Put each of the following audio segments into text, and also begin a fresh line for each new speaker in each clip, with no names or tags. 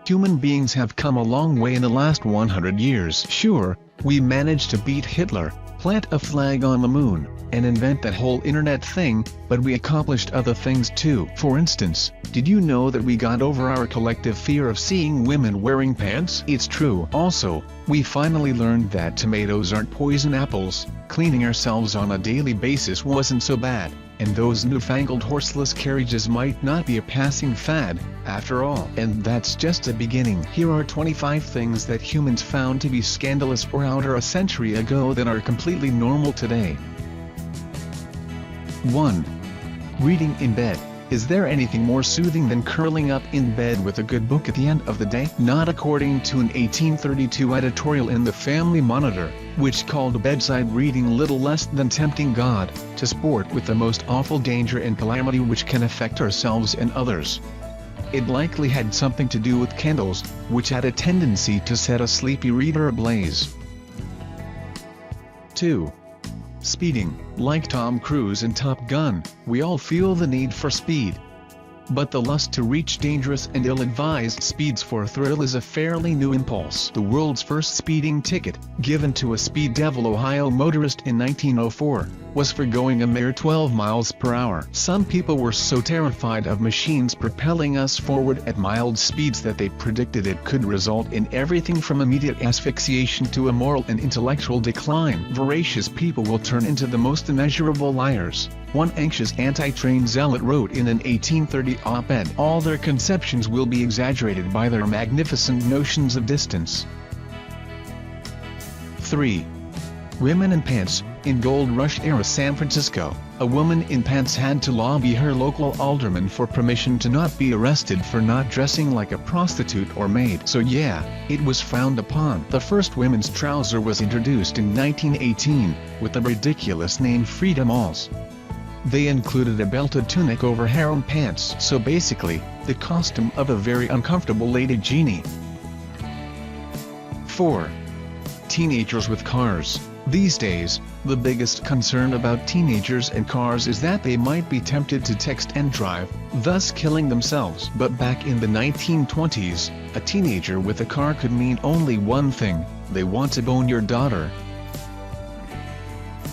Human beings have come a long way in the last 100 years. Sure, we managed to beat Hitler, plant a flag on the moon, and invent that whole internet thing, but we accomplished other things too. For instance, did you know that we got over our collective fear of seeing women wearing pants? It's true. Also, we finally learned that tomatoes aren't poison apples, cleaning ourselves on a daily basis wasn't so bad, and those newfangled horseless carriages might not be a passing fad, after all. And that's just the beginning. Here are 25 things that humans found to be scandalous or outer a century ago that are completely normal today. 1. Reading in bed. Is there anything more soothing than curling up in bed with a good book at the end of the day? Not according to an 1832 editorial in the Family Monitor, which called bedside reading little less than tempting God to sport with the most awful danger and calamity which can affect ourselves and others. It likely had something to do with candles, which had a tendency to set a sleepy reader ablaze. 2. Speeding. Like Tom Cruise in Top Gun, we all feel the need for speed. But the lust to reach dangerous and ill-advised speeds for thrill is a fairly new impulse. The world's first speeding ticket, given to a Speed Devil Ohio motorist in 1904, was for going a mere 12 miles per hour. Some people were so terrified of machines propelling us forward at mild speeds that they predicted it could result in everything from immediate asphyxiation to a moral and intellectual decline. Voracious people will turn into the most immeasurable liars, one anxious anti-train zealot wrote in an 1830 op-ed. All their conceptions will be exaggerated by their magnificent notions of distance. 3. Women in pants. In Gold Rush era San Francisco, a woman in pants had to lobby her local alderman for permission to not be arrested for not dressing like a prostitute or maid. So yeah, it was frowned upon. The first women's trouser was introduced in 1918, with the ridiculous name Freedom Alls. They included a belted tunic over harem pants. So basically, the costume of a very uncomfortable Lady Genie. 4. Teenagers with cars. These days, the biggest concern about teenagers and cars is that they might be tempted to text and drive, thus killing themselves. But back in the 1920s, a teenager with a car could mean only one thing: they want to bone your daughter.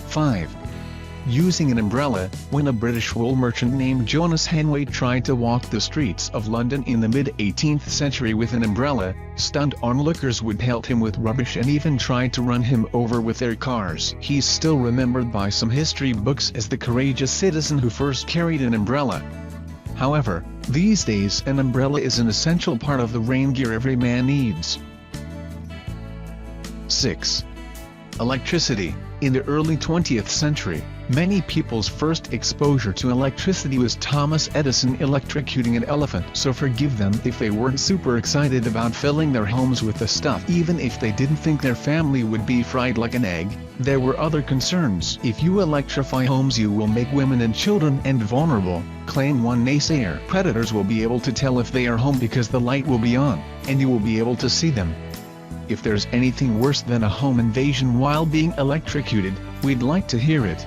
5. Using an umbrella. When a British wool merchant named Jonas Henway tried to walk the streets of London in the mid-18th century with an umbrella, stunned onlookers would pelt him with rubbish and even tried to run him over with their cars. He's still remembered by some history books as the courageous citizen who first carried an umbrella. However, these days an umbrella is an essential part of the rain gear every man needs. 6. Electricity. In the early 20th century, many people's first exposure to electricity was Thomas Edison electrocuting an elephant. So forgive them if they weren't super excited about filling their homes with the stuff. Even if they didn't think their family would be fried like an egg, there were other concerns. If you electrify homes, you will make women and children and vulnerable, claimed one naysayer. Predators will be able to tell if they are home because the light will be on, and you will be able to see them. If there's anything worse than a home invasion while being electrocuted, we'd like to hear it.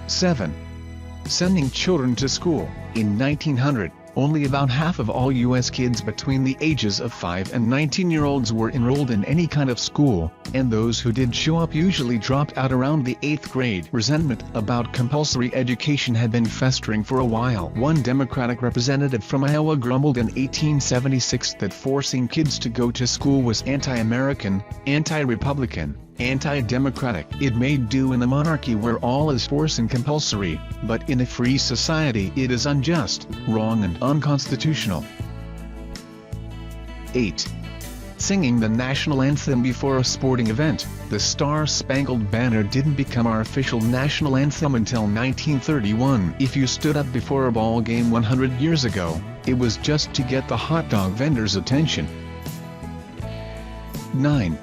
7. Sending children to school. In 1900, only about half of all U.S. kids between the ages of 5 and 19-year-olds were enrolled in any kind of school, and those who did show up usually dropped out around the 8th grade. Resentment about compulsory education had been festering for a while. One Democratic representative from Iowa grumbled in 1876 that forcing kids to go to school was anti-American, anti-Republican, anti-democratic. It may do in a monarchy where all is forced and compulsory, but in a free society it is unjust, wrong and unconstitutional. 8. Singing the national anthem before a sporting event. The Star-Spangled Banner didn't become our official national anthem until 1931. If you stood up before a ball game 100 years ago, it was just to get the hot dog vendors' attention. 9.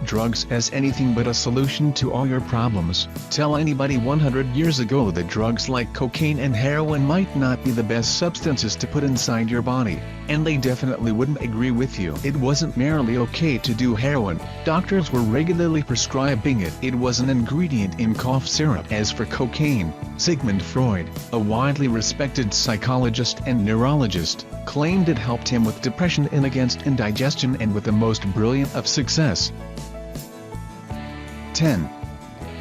drugs as anything but a solution to all your problems. Tell anybody 100 years ago that drugs like cocaine and heroin might not be the best substances to put inside your body, and they definitely wouldn't agree with you. It wasn't merely okay to do heroin, doctors were regularly prescribing it. It was an ingredient in cough syrup. As for cocaine, Sigmund Freud, a widely respected psychologist and neurologist, claimed it helped him with depression and against indigestion, and with the most brilliant of success. 10.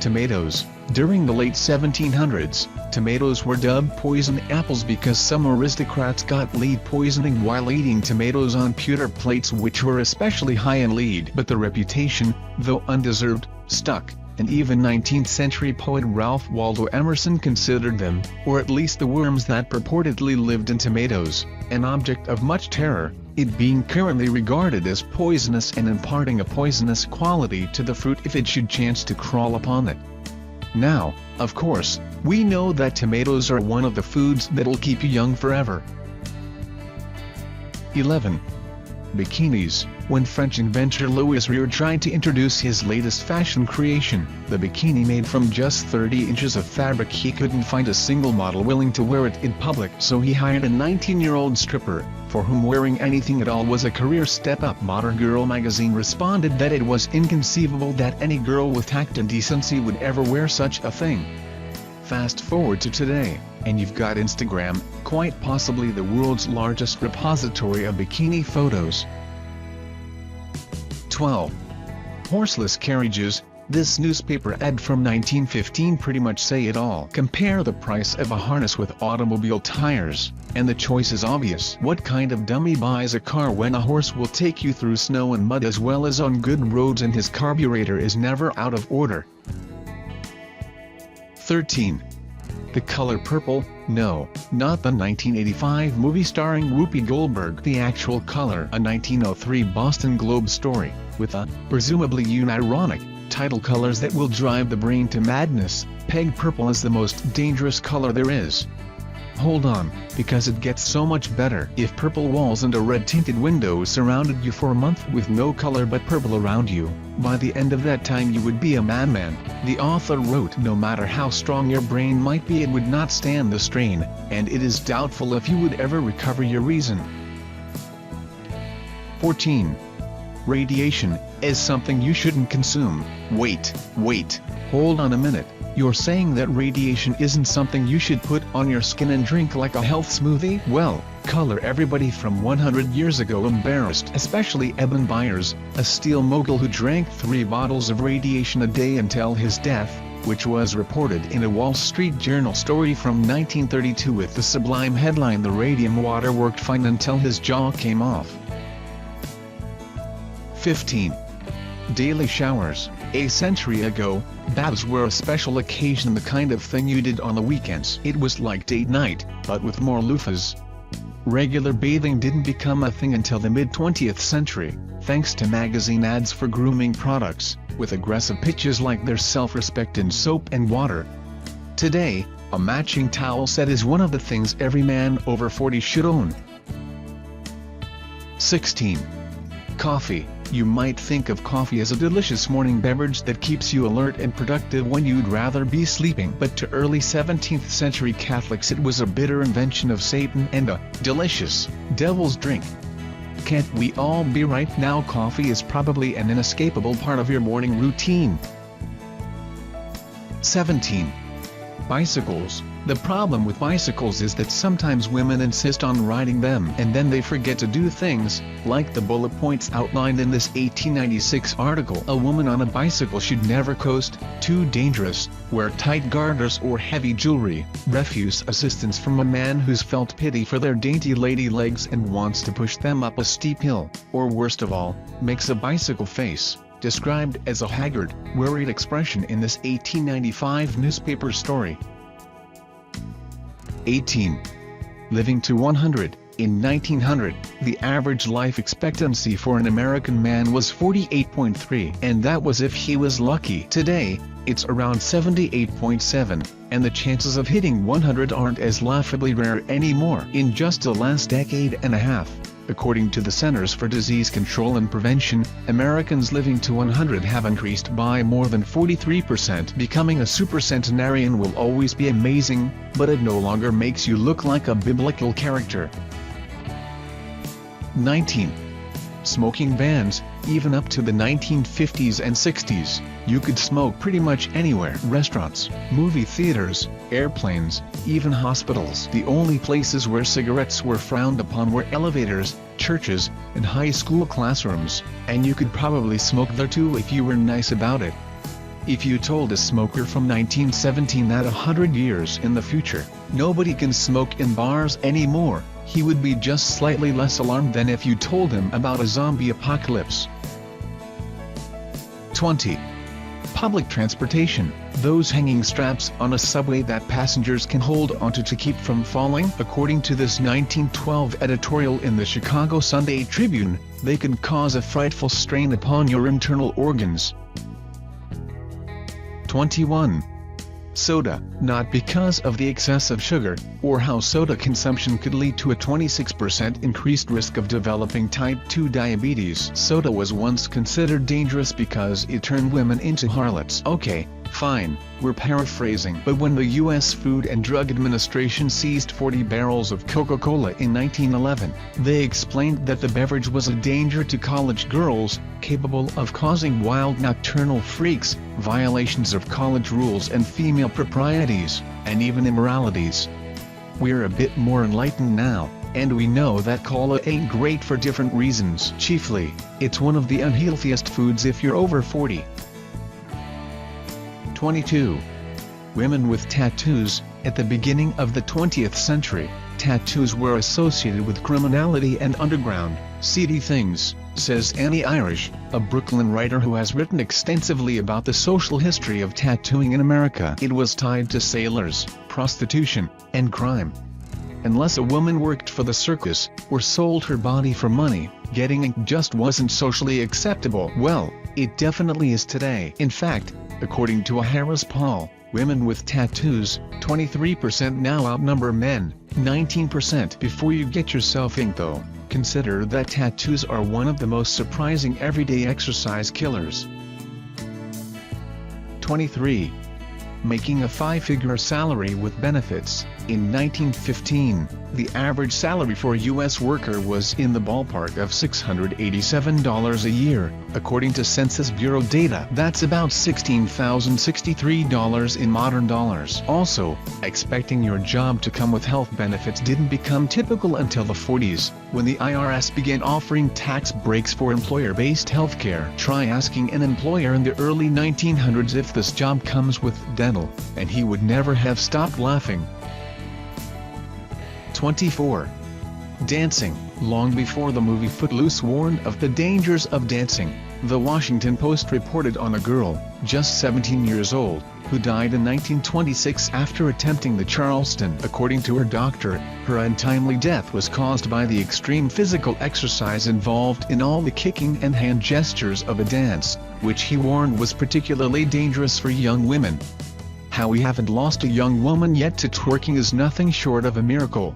Tomatoes. During the late 1700s, tomatoes were dubbed poison apples because some aristocrats got lead poisoning while eating tomatoes on pewter plates which were especially high in lead. But the reputation, though undeserved, stuck, and even 19th century poet Ralph Waldo Emerson considered them, or at least the worms that purportedly lived in tomatoes, an object of much terror, it being currently regarded as poisonous and imparting a poisonous quality to the fruit if it should chance to crawl upon it. Now, of course, we know that tomatoes are one of the foods that'll keep you young forever. 11. Bikinis. When French inventor Louis Réard tried to introduce his latest fashion creation, the bikini made from just 30 inches of fabric, he couldn't find a single model willing to wear it in public, so he hired a 19-year-old stripper, for whom wearing anything at all was a career step up. Modern Girl magazine responded that it was inconceivable that any girl with tact and decency would ever wear such a thing. Fast forward to today, and you've got Instagram, quite possibly the world's largest repository of bikini photos. 12. Horseless carriages. This newspaper ad from 1915 pretty much say it all. Compare the price of a harness with automobile tires, and the choice is obvious. What kind of dummy buys a car when a horse will take you through snow and mud as well as on good roads, and his carburetor is never out of order? 13. The color purple. No, not the 1985 movie starring Whoopi Goldberg. The actual color, a 1903 Boston Globe story, with a, presumably unironic, title. Colors that will drive the brain to madness. Peg purple is the most dangerous color there is. Hold on, because it gets so much better. If purple walls and a red tinted window surrounded you for a month with no color but purple around you, by the end of that time you would be a madman. The author wrote, no matter how strong your brain might be, it would not stand the strain, and it is doubtful if you would ever recover your reason. 14. Radiation is something you shouldn't consume. Wait, hold on a minute. You're saying that radiation isn't something you should put on your skin and drink like a health smoothie? Well, color everybody from 100 years ago embarrassed, especially Eben Byers, a steel mogul who drank 3 bottles of radiation a day until his death, which was reported in a Wall Street Journal story from 1932 with the sublime headline, "The radium water worked fine until his jaw came off." 15. Daily showers. A century ago, baths were a special occasion, the kind of thing you did on the weekends. It was like date night, but with more loofahs. Regular bathing didn't become a thing until the mid-20th century, thanks to magazine ads for grooming products, with aggressive pitches like there's self-respect in soap and water. Today, a matching towel set is one of the things every man over 40 should own. 16. Coffee. You might think of coffee as a delicious morning beverage that keeps you alert and productive when you'd rather be sleeping. But to early 17th century Catholics it was a bitter invention of Satan and a delicious devil's drink. Can't we all be right now? Coffee is probably an inescapable part of your morning routine. 17. Bicycles. The problem with bicycles is that sometimes women insist on riding them and then they forget to do things, like the bullet points outlined in this 1896 article. A woman on a bicycle should never coast, too dangerous, wear tight garters or heavy jewelry, refuse assistance from a man who's felt pity for their dainty lady legs and wants to push them up a steep hill, or worst of all, makes a bicycle face, described as a haggard, worried expression in this 1895 newspaper story. 18. Living to 100. In 1900, the average life expectancy for an American man was 48.3, and that was if he was lucky. Today, it's around 78.7, and the chances of hitting 100 aren't as laughably rare anymore. In just the last decade and a half, According to the Centers for Disease Control and Prevention, Americans living to 100 have increased by more than 43%. Becoming a supercentenarian will always be amazing, but it no longer makes you look like a biblical character. 19. Smoking bans. Even up to the 1950s and 60s, you could smoke pretty much anywhere. Restaurants, movie theaters, airplanes, even hospitals. The only places where cigarettes were frowned upon were elevators, churches, and high school classrooms, and you could probably smoke there too if you were nice about it. If you told a smoker from 1917 that 100 years in the future, nobody can smoke in bars anymore, he would be just slightly less alarmed than if you told him about a zombie apocalypse. 20. Public transportation. Those hanging straps on a subway that passengers can hold onto to keep from falling. According to this 1912 editorial in the Chicago Sunday Tribune, they can cause a frightful strain upon your internal organs. 21. Soda. Not because of the excessive sugar, or how soda consumption could lead to a 26% increased risk of developing type 2 diabetes. Soda was once considered dangerous because it turned women into harlots. Okay, fine, we're paraphrasing. But when the U.S. Food and Drug Administration seized 40 barrels of Coca-Cola in 1911, they explained that the beverage was a danger to college girls, capable of causing wild nocturnal freaks, violations of college rules and female proprieties, and even immoralities. We're a bit more enlightened now, and we know that cola ain't great for different reasons. Chiefly, it's one of the unhealthiest foods if you're over 40. 22. Women with tattoos. At the beginning of the 20th century, tattoos were associated with criminality and underground, seedy things, says Annie Irish, a Brooklyn writer who has written extensively about the social history of tattooing in America. It was tied to sailors, prostitution, and crime. Unless a woman worked for the circus, or sold her body for money, getting ink just wasn't socially acceptable. Well, it definitely is today. In fact, according to a Harris poll, women with tattoos, 23% now outnumber men, 19%. Before you get yourself inked though, consider that tattoos are one of the most surprising everyday exercise killers. 23. Making a 5-figure salary with benefits. In 1915, the average salary for a U.S. worker was in the ballpark of $687 a year, according to Census Bureau data. That's about $16,063 in modern dollars. Also, expecting your job to come with health benefits didn't become typical until the 40s, when the IRS began offering tax breaks for employer-based healthcare. Try asking an employer in the early 1900s if this job comes with dental, and he would never have stopped laughing. 24. Dancing. Long before the movie Footloose warned of the dangers of dancing, the Washington Post reported on a girl, just 17 years old, who died in 1926 after attempting the Charleston. According to her doctor, her untimely death was caused by the extreme physical exercise involved in all the kicking and hand gestures of a dance, which he warned was particularly dangerous for young women. How we haven't lost a young woman yet to twerking is nothing short of a miracle.